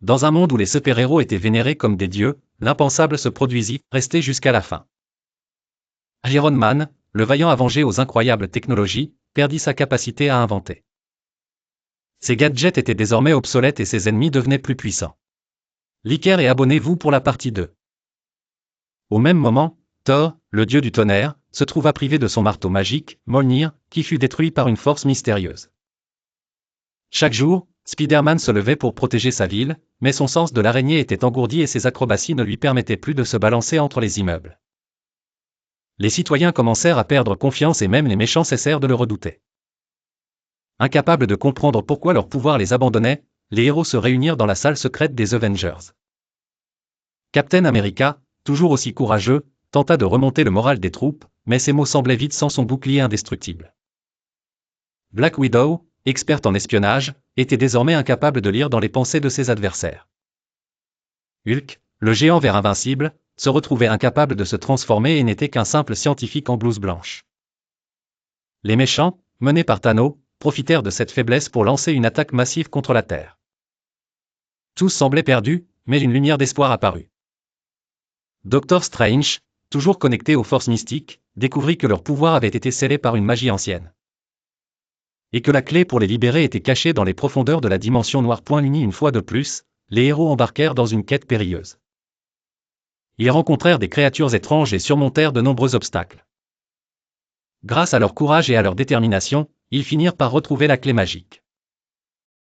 Dans un monde où les super-héros étaient vénérés comme des dieux, l'impensable se produisit, resté jusqu'à la fin. Iron Man, le vaillant avengé aux incroyables technologies, perdit sa capacité à inventer. Ses gadgets étaient désormais obsolètes et ses ennemis devenaient plus puissants. Likez et abonnez-vous pour la partie 2. Au même moment, Thor, le dieu du tonnerre, se trouva privé de son marteau magique, Mjolnir, qui fut détruit par une force mystérieuse. Chaque jour, Spider-Man se levait pour protéger sa ville, mais son sens de l'araignée était engourdi et ses acrobaties ne lui permettaient plus de se balancer entre les immeubles. Les citoyens commencèrent à perdre confiance et même les méchants cessèrent de le redouter. Incapables de comprendre pourquoi leur pouvoir les abandonnait, les héros se réunirent dans la salle secrète des Avengers. Captain America, toujours aussi courageux, tenta de remonter le moral des troupes, mais ses mots semblaient vides sans son bouclier indestructible. Black Widow, experte en espionnage, était désormais incapable de lire dans les pensées de ses adversaires. Hulk, le géant vert invincible, se retrouvait incapable de se transformer et n'était qu'un simple scientifique en blouse blanche. Les méchants, menés par Thanos, profitèrent de cette faiblesse pour lancer une attaque massive contre la Terre. Tous semblaient perdus, mais une lumière d'espoir apparut. Doctor Strange, toujours connecté aux forces mystiques, découvrit que leur pouvoir avait été scellé par une magie ancienne. Et que la clé pour les libérer était cachée dans les profondeurs de la dimension noire. Unis une fois de plus, les héros embarquèrent dans une quête périlleuse. Ils rencontrèrent des créatures étranges et surmontèrent de nombreux obstacles. Grâce à leur courage et à leur détermination, ils finirent par retrouver la clé magique.